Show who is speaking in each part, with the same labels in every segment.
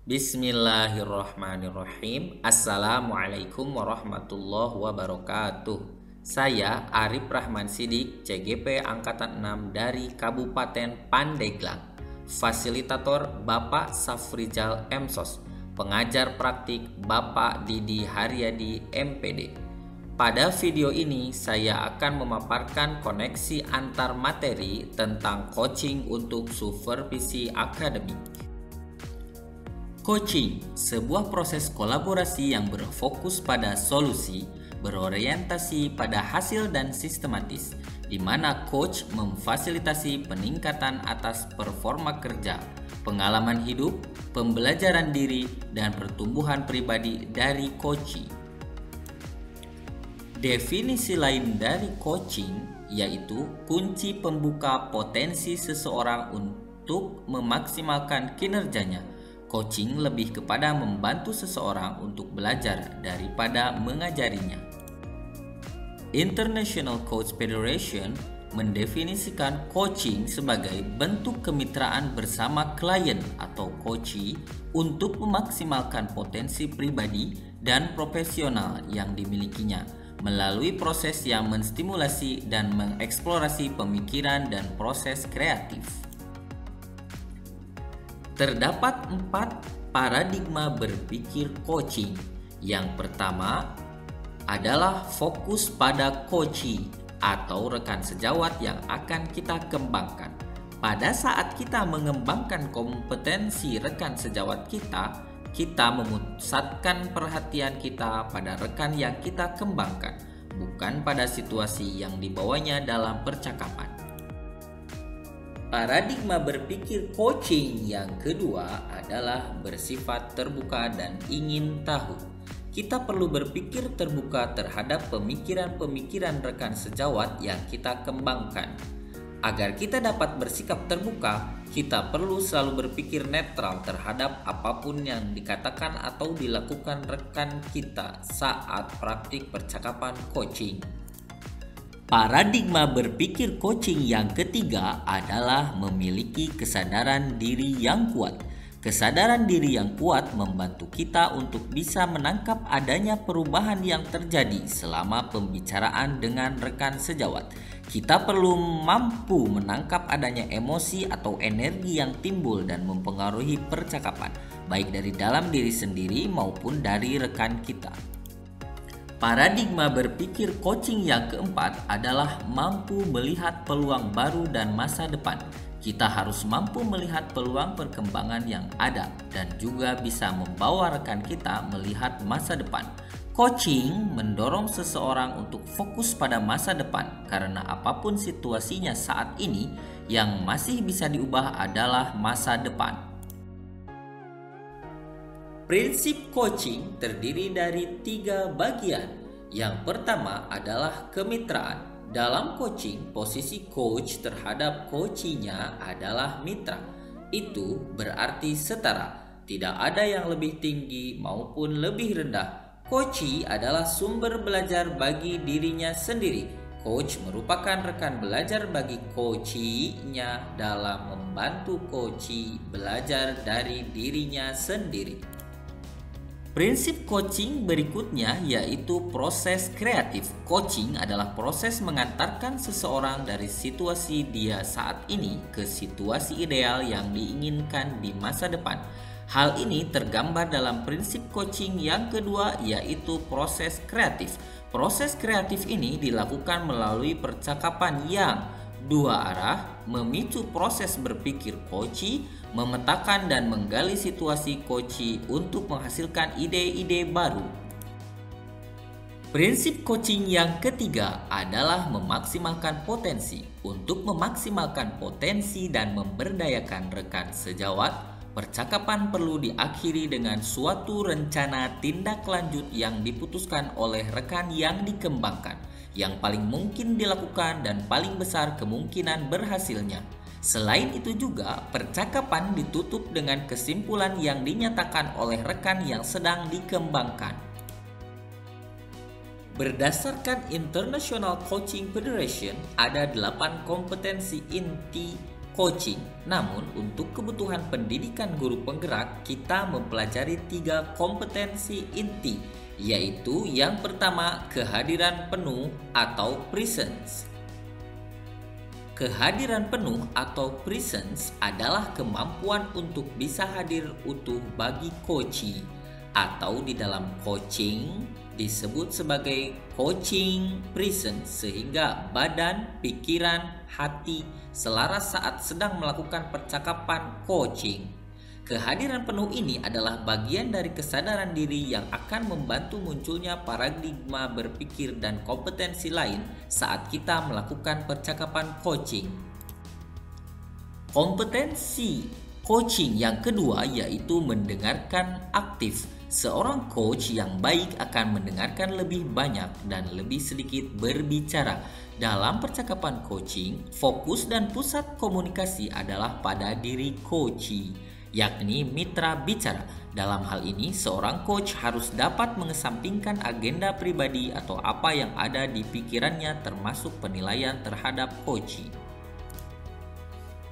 Speaker 1: Bismillahirrahmanirrahim. Assalamualaikum warahmatullahi wabarakatuh. Saya Arif Rahman Sidik, CGP Angkatan 6 dari Kabupaten Pandeglang. Fasilitator Bapak Safrizal MSOS. Pengajar praktik Bapak Didi Haryadi MPD. Pada video ini saya akan memaparkan koneksi antar materi tentang coaching untuk supervisi akademik. Coaching, sebuah proses kolaborasi yang berfokus pada solusi, berorientasi pada hasil dan sistematis, di mana coach memfasilitasi peningkatan atas performa kerja, pengalaman hidup, pembelajaran diri, dan pertumbuhan pribadi dari coachee. Definisi lain dari coaching yaitu kunci pembuka potensi seseorang untuk memaksimalkan kinerjanya. Coaching lebih kepada membantu seseorang untuk belajar daripada mengajarinya. International Coach Federation mendefinisikan coaching sebagai bentuk kemitraan bersama klien atau coachee untuk memaksimalkan potensi pribadi dan profesional yang dimilikinya melalui proses yang menstimulasi dan mengeksplorasi pemikiran dan proses kreatif. Terdapat 4 paradigma berpikir coaching. Yang pertama adalah fokus pada coachee atau rekan sejawat yang akan kita kembangkan. Pada saat kita mengembangkan kompetensi rekan sejawat kita memusatkan perhatian kita pada rekan yang kita kembangkan, bukan pada situasi yang dibawanya dalam percakapan. Paradigma berpikir coaching yang kedua adalah bersifat terbuka dan ingin tahu. Kita perlu berpikir terbuka terhadap pemikiran-pemikiran rekan sejawat yang kita kembangkan. Agar kita dapat bersikap terbuka, kita perlu selalu berpikir netral terhadap apapun yang dikatakan atau dilakukan rekan kita saat praktik percakapan coaching. Paradigma berpikir coaching yang ketiga adalah memiliki kesadaran diri yang kuat. Kesadaran diri yang kuat membantu kita untuk bisa menangkap adanya perubahan yang terjadi selama pembicaraan dengan rekan sejawat. Kita perlu mampu menangkap adanya emosi atau energi yang timbul dan mempengaruhi percakapan, baik dari dalam diri sendiri maupun dari rekan kita. Paradigma berpikir coaching yang keempat adalah mampu melihat peluang baru dan masa depan. Kita harus mampu melihat peluang perkembangan yang ada dan juga bisa membawa rekan kita melihat masa depan. Coaching mendorong seseorang untuk fokus pada masa depan karena apapun situasinya saat ini, yang masih bisa diubah adalah masa depan. Prinsip coaching terdiri dari 3 bagian. Yang pertama adalah kemitraan. Dalam coaching, posisi coach terhadap coachee-nya adalah mitra. Itu berarti setara, tidak ada yang lebih tinggi maupun lebih rendah. Coachee adalah sumber belajar bagi dirinya sendiri. Coach merupakan rekan belajar bagi coachee-nya dalam membantu coachee belajar dari dirinya sendiri. Prinsip coaching berikutnya yaitu proses kreatif. Coaching adalah proses mengantarkan seseorang dari situasi dia saat ini ke situasi ideal yang diinginkan di masa depan. Hal ini tergambar dalam prinsip coaching yang kedua yaitu proses kreatif. Proses kreatif ini dilakukan melalui percakapan yang 2 arah, memicu proses berpikir coachee, memetakan dan menggali situasi coachee untuk menghasilkan ide-ide baru. Prinsip coaching yang ketiga adalah memaksimalkan potensi. Untuk memaksimalkan potensi dan memberdayakan rekan sejawat, percakapan perlu diakhiri dengan suatu rencana tindak lanjut yang diputuskan oleh rekan yang dikembangkan, yang paling mungkin dilakukan dan paling besar kemungkinan berhasilnya. Selain itu juga, percakapan ditutup dengan kesimpulan yang dinyatakan oleh rekan yang sedang dikembangkan. Berdasarkan International Coaching Federation, ada 8 kompetensi inti coaching. Namun, untuk kebutuhan pendidikan guru penggerak, kita mempelajari 3 kompetensi inti, yaitu yang pertama, kehadiran penuh atau presence. Kehadiran penuh atau presence adalah kemampuan untuk bisa hadir utuh bagi coachee, atau di dalam coaching disebut sebagai coaching presence, sehingga badan, pikiran, hati selaras saat sedang melakukan percakapan coaching. Kehadiran penuh ini adalah bagian dari kesadaran diri yang akan membantu munculnya paradigma berpikir dan kompetensi lain saat kita melakukan percakapan coaching. Kompetensi coaching yang kedua yaitu mendengarkan aktif. Seorang coach yang baik akan mendengarkan lebih banyak dan lebih sedikit berbicara. Dalam percakapan coaching, fokus dan pusat komunikasi adalah pada diri coachee, yakni mitra bicara. Dalam hal ini, seorang coach harus dapat mengesampingkan agenda pribadi atau apa yang ada di pikirannya termasuk penilaian terhadap coachee.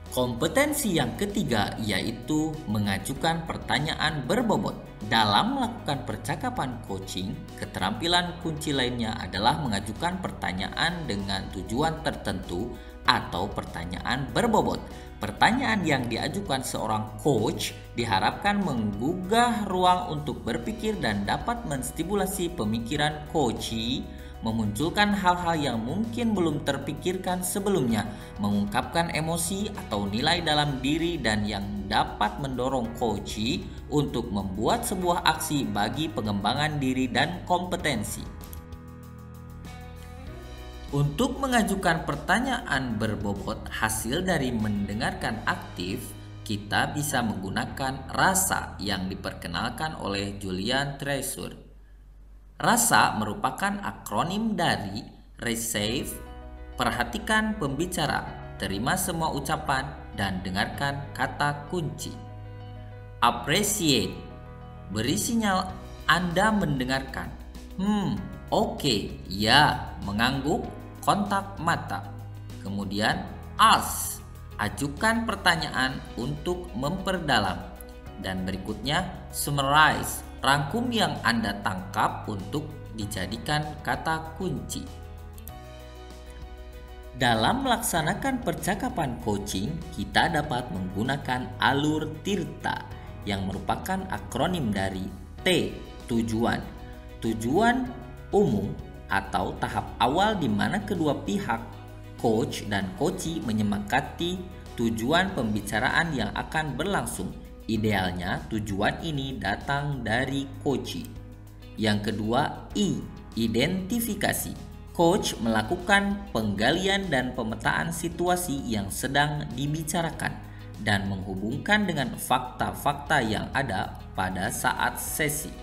Speaker 1: Kompetensi yang ketiga yaitu mengajukan pertanyaan berbobot. Dalam melakukan percakapan coaching, keterampilan kunci lainnya adalah mengajukan pertanyaan dengan tujuan tertentu atau pertanyaan berbobot. Pertanyaan yang diajukan seorang coach diharapkan menggugah ruang untuk berpikir dan dapat menstimulasi pemikiran coachee, memunculkan hal-hal yang mungkin belum terpikirkan sebelumnya, mengungkapkan emosi atau nilai dalam diri dan yang dapat mendorong coachee untuk membuat sebuah aksi bagi pengembangan diri dan kompetensi. Untuk mengajukan pertanyaan berbobot hasil dari mendengarkan aktif, kita bisa menggunakan rasa yang diperkenalkan oleh Julian Treasure. Rasa merupakan akronim dari receive, perhatikan pembicara, terima semua ucapan, dan dengarkan kata kunci. Appreciate, beri sinyal Anda mendengarkan. Oke, ya, mengangguk, kontak mata. Kemudian ask, ajukan pertanyaan untuk memperdalam. Dan berikutnya summarize, rangkum yang Anda tangkap untuk dijadikan kata kunci. Dalam melaksanakan percakapan coaching, kita dapat menggunakan alur Tirta yang merupakan akronim dari T, tujuan. Tujuan umum atau tahap awal di mana kedua pihak, coach dan coachee, menyepakati tujuan pembicaraan yang akan berlangsung. Idealnya tujuan ini datang dari coachee. Yang kedua, I, identifikasi. Coach melakukan penggalian dan pemetaan situasi yang sedang dibicarakan dan menghubungkan dengan fakta-fakta yang ada pada saat sesi.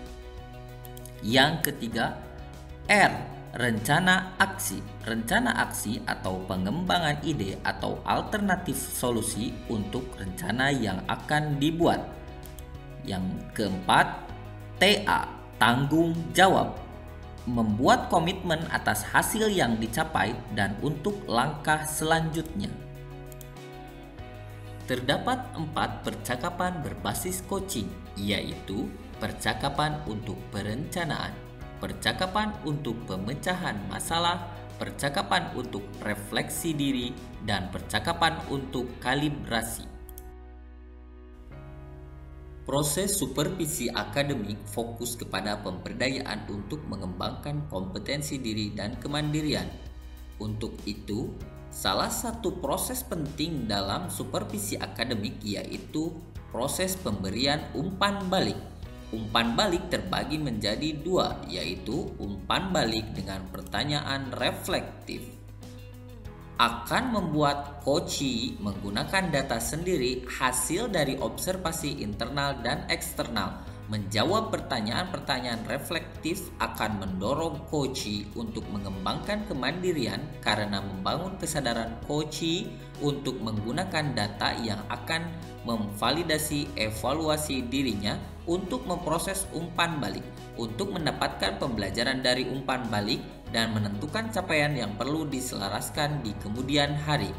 Speaker 1: Yang ketiga, R, rencana aksi. Rencana aksi atau pengembangan ide atau alternatif solusi untuk rencana yang akan dibuat. Yang keempat, TA, tanggung jawab. Membuat komitmen atas hasil yang dicapai dan untuk langkah selanjutnya. Terdapat 4 percakapan berbasis coaching, yaitu percakapan untuk perencanaan, percakapan untuk pemecahan masalah, percakapan untuk refleksi diri, dan percakapan untuk kalibrasi. Proses supervisi akademik fokus kepada pemberdayaan untuk mengembangkan kompetensi diri dan kemandirian. Untuk itu, salah satu proses penting dalam supervisi akademik yaitu proses pemberian umpan balik. Umpan balik terbagi menjadi 2, yaitu umpan balik dengan pertanyaan reflektif. Akan membuat coachee menggunakan data sendiri hasil dari observasi internal dan eksternal. Menjawab pertanyaan-pertanyaan reflektif akan mendorong coachee untuk mengembangkan kemandirian karena membangun kesadaran coachee untuk menggunakan data yang akan memvalidasi evaluasi dirinya untuk memproses umpan balik, untuk mendapatkan pembelajaran dari umpan balik dan menentukan capaian yang perlu diselaraskan di kemudian hari.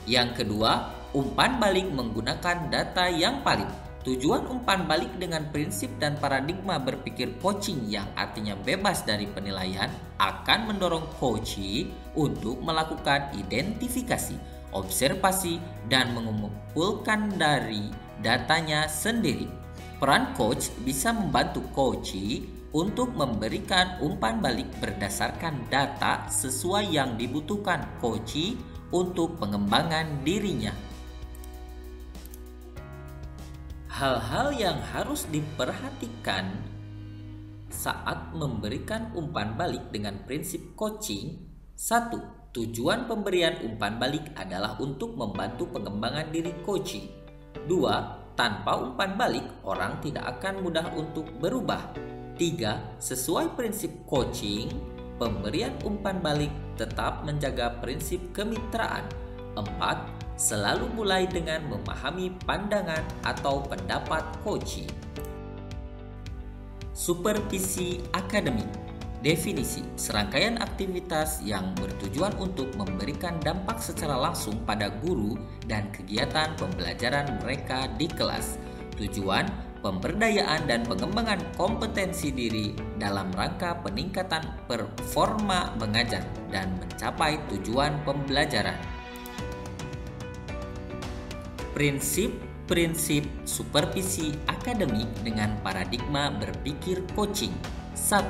Speaker 1: Yang kedua, umpan balik menggunakan data yang valid. Tujuan umpan balik dengan prinsip dan paradigma berpikir coaching yang artinya bebas dari penilaian akan mendorong coachee untuk melakukan identifikasi, observasi, dan mengumpulkan dari datanya sendiri. Peran coach bisa membantu coachee untuk memberikan umpan balik berdasarkan data sesuai yang dibutuhkan coachee untuk pengembangan dirinya. Hal-hal yang harus diperhatikan saat memberikan umpan balik dengan prinsip coaching. 1. Tujuan pemberian umpan balik adalah untuk membantu pengembangan diri coachee. 2. Tanpa umpan balik, orang tidak akan mudah untuk berubah. 3. Sesuai prinsip coaching, pemberian umpan balik tetap menjaga prinsip kemitraan. 4. Selalu mulai dengan memahami pandangan atau pendapat coachee. Supervisi akademik. Definisi: serangkaian aktivitas yang bertujuan untuk memberikan dampak secara langsung pada guru dan kegiatan pembelajaran mereka di kelas. Tujuan: pemberdayaan dan pengembangan kompetensi diri dalam rangka peningkatan performa mengajar dan mencapai tujuan pembelajaran. Prinsip-prinsip supervisi akademik dengan paradigma berpikir coaching. 1.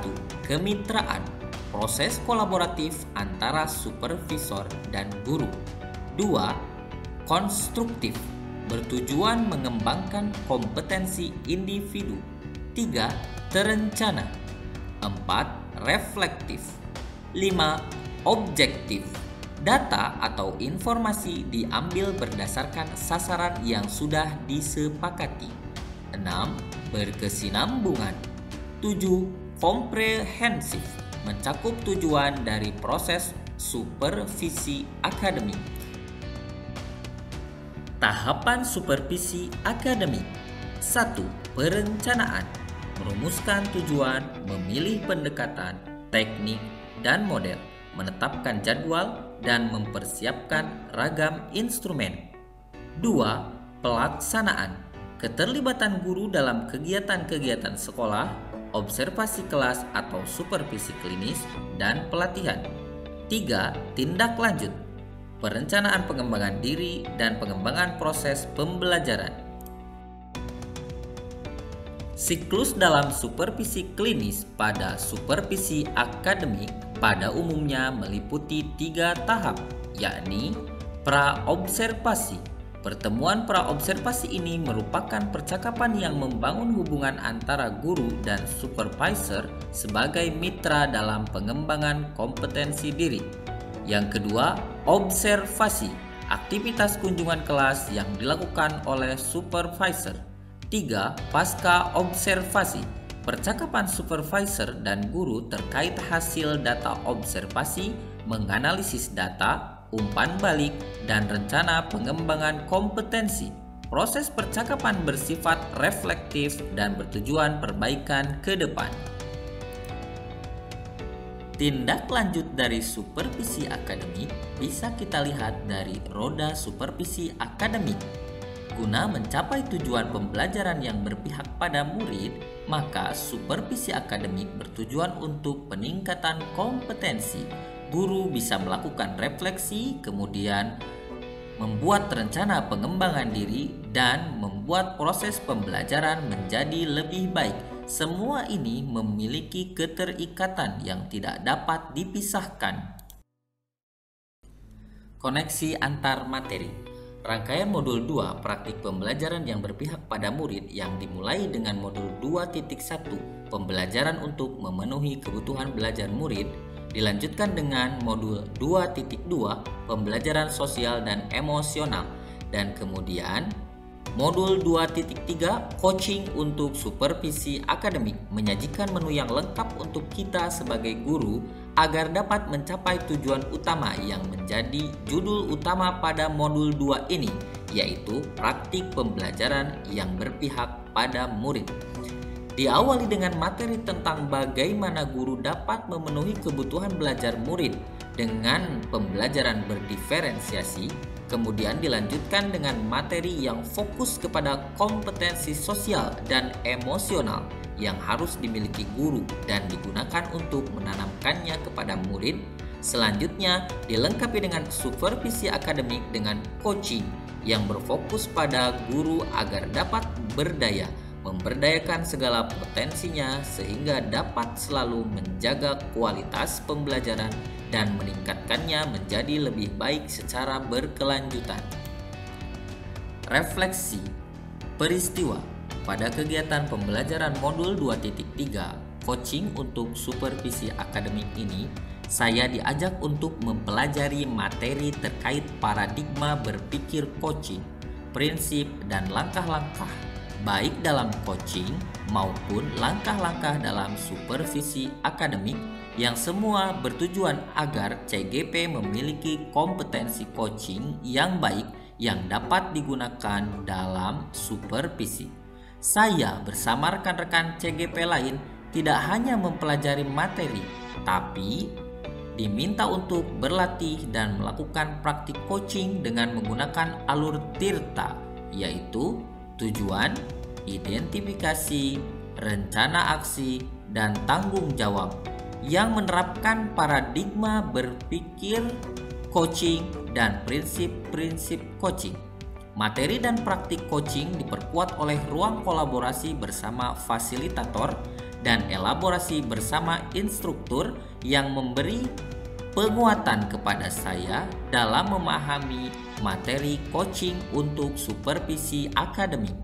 Speaker 1: Kemitraan, proses kolaboratif antara supervisor dan guru. 2. Konstruktif, bertujuan mengembangkan kompetensi individu. 3. Terencana. 4. Reflektif. 5. Objektif, data atau informasi diambil berdasarkan sasaran yang sudah disepakati. 6. Berkesinambungan. 7. Komprehensif, mencakup tujuan dari proses supervisi akademik. Tahapan supervisi akademik. 1. Perencanaan, merumuskan tujuan, memilih pendekatan, teknik, dan model, menetapkan jadwal, dan mempersiapkan ragam instrumen. 2. Pelaksanaan, keterlibatan guru dalam kegiatan-kegiatan sekolah, observasi kelas atau supervisi klinis, dan pelatihan. 3. Tindak lanjut, perencanaan pengembangan diri dan pengembangan proses pembelajaran. Siklus dalam supervisi klinis pada supervisi akademik pada umumnya meliputi 3 tahap, yakni praobservasi. Pertemuan praobservasi ini merupakan percakapan yang membangun hubungan antara guru dan supervisor sebagai mitra dalam pengembangan kompetensi diri. Yang kedua, observasi, aktivitas kunjungan kelas yang dilakukan oleh supervisor. 3. Pasca observasi, percakapan supervisor dan guru terkait hasil data observasi, menganalisis data, umpan balik, dan rencana pengembangan kompetensi. Proses percakapan bersifat reflektif dan bertujuan perbaikan ke depan. Tindak lanjut dari supervisi akademik bisa kita lihat dari roda supervisi akademik. Guna mencapai tujuan pembelajaran yang berpihak pada murid, maka supervisi akademik bertujuan untuk peningkatan kompetensi. Guru bisa melakukan refleksi, kemudian membuat rencana pengembangan diri, dan membuat proses pembelajaran menjadi lebih baik. Semua ini memiliki keterikatan yang tidak dapat dipisahkan. Koneksi antar materi. Rangkaian modul 2 praktik pembelajaran yang berpihak pada murid yang dimulai dengan modul 2.1 pembelajaran untuk memenuhi kebutuhan belajar murid dilanjutkan dengan modul 2.2 pembelajaran sosial dan emosional, dan kemudian modul 2.3 coaching untuk supervisi akademik menyajikan menu yang lengkap untuk kita sebagai guru agar dapat mencapai tujuan utama yang menjadi judul utama pada modul 2 ini, yaitu praktik pembelajaran yang berpihak pada murid. Diawali dengan materi tentang bagaimana guru dapat memenuhi kebutuhan belajar murid dengan pembelajaran berdiferensiasi, Kemudian dilanjutkan dengan materi yang fokus kepada kompetensi sosial dan emosional yang harus dimiliki guru dan digunakan untuk menanamkannya kepada murid. Selanjutnya dilengkapi dengan supervisi akademik dengan coaching yang berfokus pada guru agar dapat berdaya, memberdayakan segala potensinya sehingga dapat selalu menjaga kualitas pembelajaran dan meningkatkannya menjadi lebih baik secara berkelanjutan. Refleksi peristiwa. Pada kegiatan pembelajaran modul 2.3 coaching untuk supervisi akademik ini, saya diajak untuk mempelajari materi terkait paradigma berpikir coaching, prinsip dan langkah-langkah baik dalam coaching maupun langkah-langkah dalam supervisi akademik yang semua bertujuan agar CGP memiliki kompetensi coaching yang baik yang dapat digunakan dalam supervisi. Saya bersama rekan-rekan CGP lain tidak hanya mempelajari materi, tapi diminta untuk berlatih dan melakukan praktik coaching dengan menggunakan alur TIRTA, yaitu tujuan, identifikasi, rencana aksi, dan tanggung jawab, yang menerapkan paradigma berpikir coaching dan prinsip-prinsip coaching. Materi dan praktik coaching diperkuat oleh ruang kolaborasi bersama fasilitator dan elaborasi bersama instruktur yang memberi penguatan kepada saya dalam memahami materi coaching untuk supervisi akademik.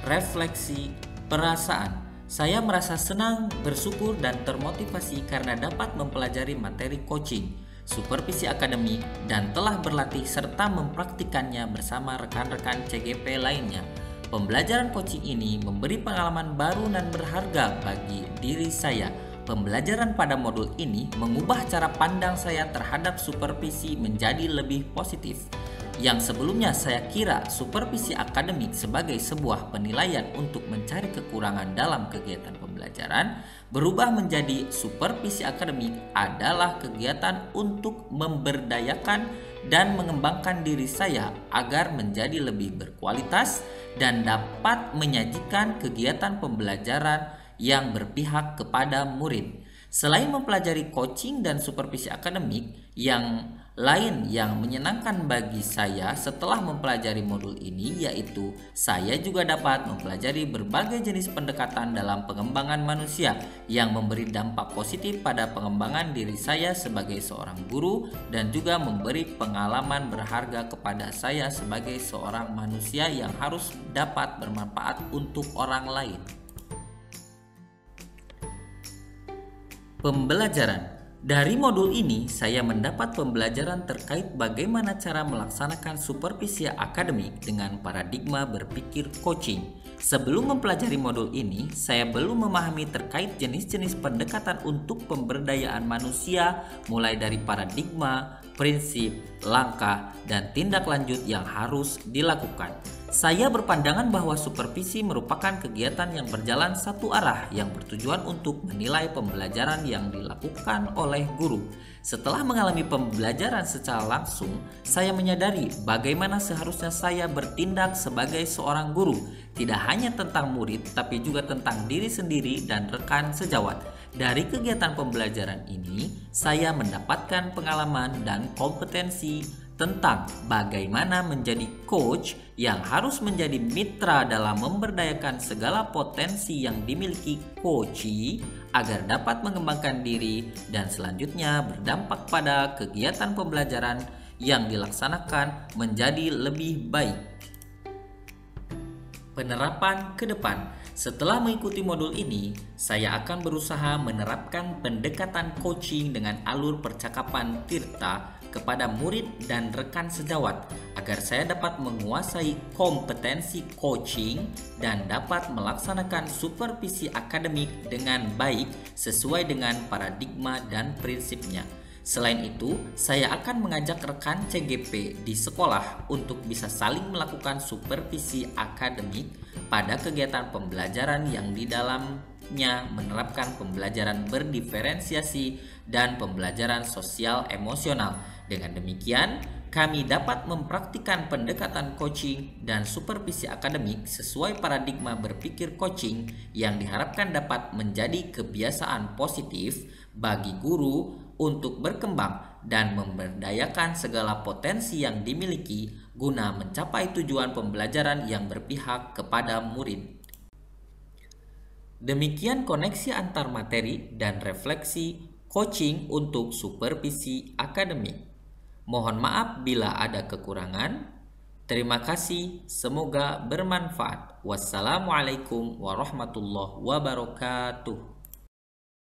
Speaker 1: Refleksi perasaan. Saya merasa senang, bersyukur, dan termotivasi karena dapat mempelajari materi coaching, supervisi akademik, dan telah berlatih serta mempraktikannya bersama rekan-rekan CGP lainnya. Pembelajaran coaching ini memberi pengalaman baru dan berharga bagi diri saya. Pembelajaran pada modul ini mengubah cara pandang saya terhadap supervisi menjadi lebih positif. Yang sebelumnya saya kira supervisi akademik sebagai sebuah penilaian untuk mencari kekurangan dalam kegiatan pembelajaran, berubah menjadi supervisi akademik adalah kegiatan untuk memberdayakan dan mengembangkan diri saya agar menjadi lebih berkualitas dan dapat menyajikan kegiatan pembelajaran yang berpihak kepada murid. Selain mempelajari coaching dan supervisi akademik, yang lain yang menyenangkan bagi saya setelah mempelajari modul ini yaitu saya juga dapat mempelajari berbagai jenis pendekatan dalam pengembangan manusia yang memberi dampak positif pada pengembangan diri saya sebagai seorang guru dan juga memberi pengalaman berharga kepada saya sebagai seorang manusia yang harus dapat bermanfaat untuk orang lain. Pembelajaran. Dari modul ini, saya mendapat pembelajaran terkait bagaimana cara melaksanakan supervisi akademik dengan paradigma berpikir coaching. Sebelum mempelajari modul ini, saya belum memahami terkait jenis-jenis pendekatan untuk pemberdayaan manusia, mulai dari paradigma, prinsip, langkah, dan tindak lanjut yang harus dilakukan. Saya berpandangan bahwa supervisi merupakan kegiatan yang berjalan satu arah yang bertujuan untuk menilai pembelajaran yang dilakukan oleh guru. Setelah mengalami pembelajaran secara langsung, saya menyadari bagaimana seharusnya saya bertindak sebagai seorang guru, tidak hanya tentang murid tapi juga tentang diri sendiri dan rekan sejawat. Dari kegiatan pembelajaran ini, saya mendapatkan pengalaman dan kompetensi tentang bagaimana menjadi coach yang harus menjadi mitra dalam memberdayakan segala potensi yang dimiliki coachee agar dapat mengembangkan diri dan selanjutnya berdampak pada kegiatan pembelajaran yang dilaksanakan menjadi lebih baik. Penerapan ke depan. Setelah mengikuti modul ini, saya akan berusaha menerapkan pendekatan coaching dengan alur percakapan TIRTA kepada murid dan rekan sejawat agar saya dapat menguasai kompetensi coaching dan dapat melaksanakan supervisi akademik dengan baik sesuai dengan paradigma dan prinsipnya. Selain itu, saya akan mengajak rekan CGP di sekolah untuk bisa saling melakukan supervisi akademik pada kegiatan pembelajaran yang di dalamnya menerapkan pembelajaran berdiferensiasi dan pembelajaran sosial emosional. Dengan demikian, kami dapat mempraktikkan pendekatan coaching dan supervisi akademik sesuai paradigma berpikir coaching yang diharapkan dapat menjadi kebiasaan positif bagi guru untuk berkembang dan memberdayakan segala potensi yang dimiliki guna mencapai tujuan pembelajaran yang berpihak kepada murid. Demikian koneksi antar materi dan refleksi coaching untuk supervisi akademik. Mohon maaf bila ada kekurangan. Terima kasih, semoga bermanfaat. Wassalamualaikum warahmatullahi wabarakatuh.